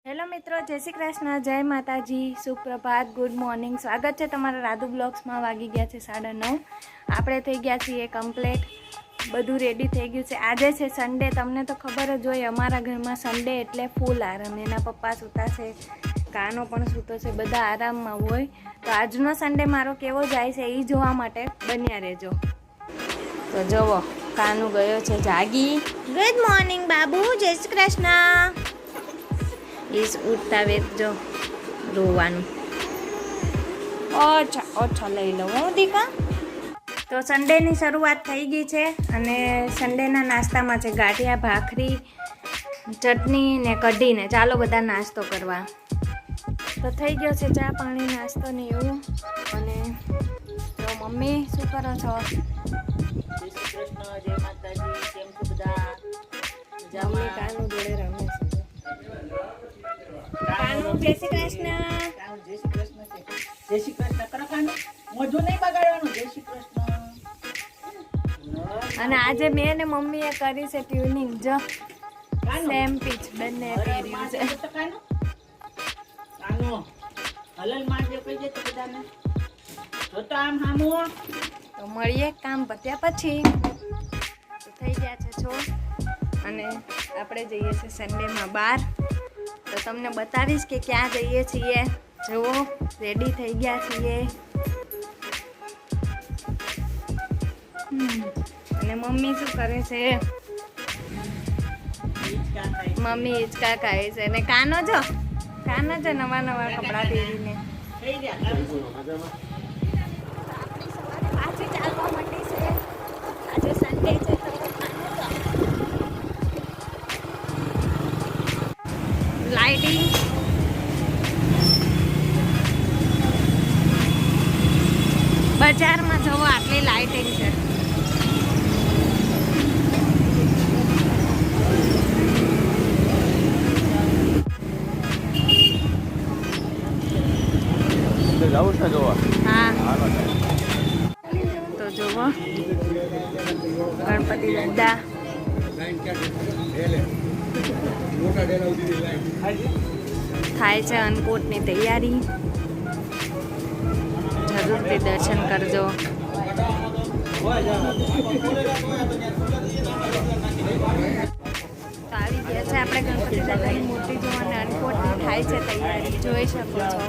Hello મિત્રો, જય શ્રી કૃષ્ણ, જય માતાજી, સુપ્રભાત, ગુડ મોર્નિંગ. સ્વાગત છે તમારા રાધુ બ્લોગ્સમાં. વાગી ગયા છે 9:30. આપણે થઈ ગયા છીએ કમ્પ્લીટ, બધું રેડી થઈ ગયું છે. આજે છે સન્ડે. તમને તો ખબર જ હોય, અમારા ઘરમાં સન્ડે એટલે ફૂલ આરામ. એના પપ્પા સૂતા છે, કાનો પણ સૂતો છે, બધા આરામમાં હોય. તો આજનો સન્ડે મારો કેવો જાય છે એ જોવા માટે બન્યા રહેજો. તો જુઓ, કાનું ગયો છે જાગી. ગુડ મોર્નિંગ બાબુ, જય શ્રી કૃષ્ણ. ઈસ ઉઠતા વેત જો રોવાનું. ઓછા લઈ લો હું દીકા. તો સન્ડેની શરૂઆત થઈ ગઈ છે અને સન્ડેના નાસ્તામાં છે ગાંઠિયા, ભાખરી, ચટણી ને કઢીને. ચાલો બધા નાસ્તો કરવા. તો થઈ ગયો છે ચા પાણી નાસ્તો ને એવું. અને તો મમ્મી શું કરો છો? જય શ્રી કૃષ્ણ, જય માતાજી. કેમ છો બધા? મમ્મી કાનું જોડે રમે છે. કાનું જય શ્રી કૃષ્ણ. કાનું જય શ્રી કૃષ્ણ છે. જય શ્રી કૃષ્ણ કરો કાનું. મોઢું નહીં બગાડવાનું. જય શ્રી કૃષ્ણ. અને આજે મેં ને મમ્મીએ કરી છે ટ્યુનિંગ. જો સેમ પીચ બંને પહેર્યું છે. કાનું હલલ મારજે કહી દે તો બધાને. જો તો આમ હામો. તો મળીએ કામ પત્યા પછી. તો થઈ ગયા છે છો અને આપણે જઈએ છીએ સન્ડેમાં બહાર. તો તમને બતાવીશ કે ક્યાં જઈએ છીએ. જુઓ, રેડી થઈ ગયા છીએ. અને મમ્મી શું કરે છે? મમ્મી હિંચકા ખાય છે. અને કાનો જો નવા નવા કપડાં પહેરીને થઈ ગયા. પાછી ચાલવા માંડી છે. આજે સન્ડે છે તો લાઇટિંગ. બજારમાં જવો આટલી લાઇટિંગ છે. હા તો જુઓ ગણપતિ દાદા. થાય છે અન્નકૂટની તૈયારી. જરૂરથી દર્શન કરજો. તો આવી ગયા છે આપણે ગણપતિ દાદાની મૂર્તિ જોવા. અન્નકૂટની થાય છે તૈયારી, જોઈ શકો છો.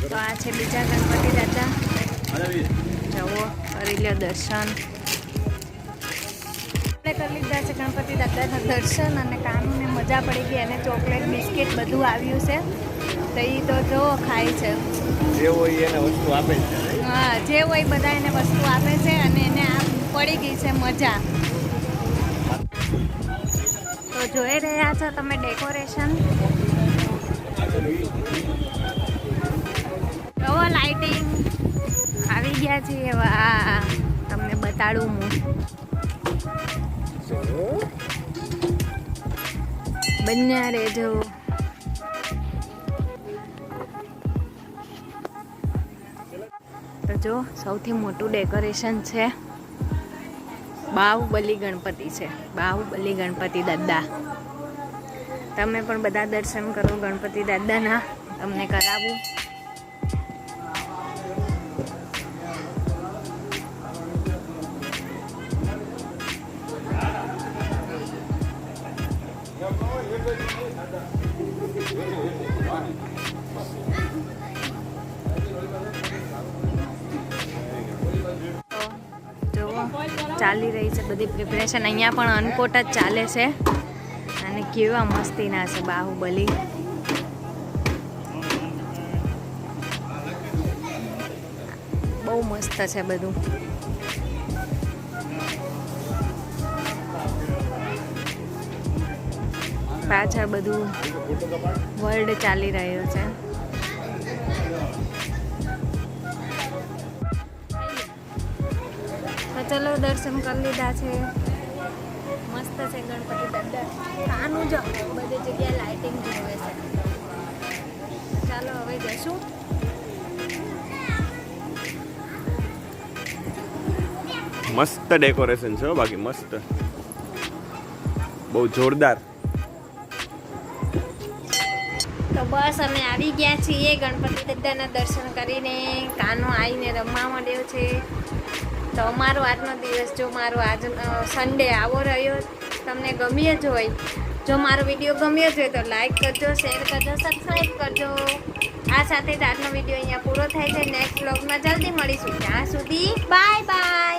તો આ છે બીજા ગણપતિ દાદા. જુઓ, કરી લ્યો દર્શન. આપણે કરી લીધા છે ગણપતિ દાદાના દર્શન. અને કાનુને મજા પડી ગઈ. અને ચોકલેટ, બિસ્કિટ બધું આવ્યું છે. તો એ તો જો ખાય છે. જે હોય એને વસ્તુ આપે છે. હા, જે હોય બધા એને વસ્તુ આપે છે. અને એને આ પડી ગઈ છે મજા. તો જોઈ રહ્યા છો તમે ડેકોરેશન. જુઓ લાઇટિંગ. આવી ગયા છીએ. વાહ, તમને બતાડું હું. બન્યા રહેજો. તો જો સૌથી મોટું ડેકોરેશન છે. બાહુબલી ગણપતિ છે. બાહુબલી ગણપતિ દાદા. તમે પણ બધા દર્શન કરો ગણપતિ દાદાના. તમને કરાવું. ચાલી રહી છે બધી પ્રિપરેશન. અહીંયા પણ અન્નકોટ જ ચાલે છે. અને કેવા મસ્તીના છે બાહુબલી. બહુ મસ્ત છે બધું. પાછળ બધું વર્લ્ડ ચાલી રહ્યો છે. તો ચલો દર્શન કરી લીધા છે. મસ્ત છે ગણપતિ દાદા. કાનું જો બધી જગ્યાએ લાઇટિંગ જોવે છે. ચાલો હવે જશું. મસ્ત ડેકોરેશન છે હો, બાકી મસ્ત, બહુ જોરદાર. તો બસ અમે આવી ગયા છીએ ગણપતિ દાદાના દર્શન કરીને. કાનો આવીને રમવા માંડ્યો છે. તો અમારો આજનો દિવસ જો મારો આજ સન્ડે આવો રહ્યો. તમને ગમ્યો જ હોય, જો મારો વિડીયો ગમ્યો જ હોય તો લાઈક કરજો, શેર કરજો, સબસ્ક્રાઈબ કરજો. આ સાથે જ આજનો વિડીયો અહીંયા પૂરો થાય છે. નેક્સ્ટ વ્લોગમાં જલ્દી મળીશું. ત્યાં સુધી બાય બાય.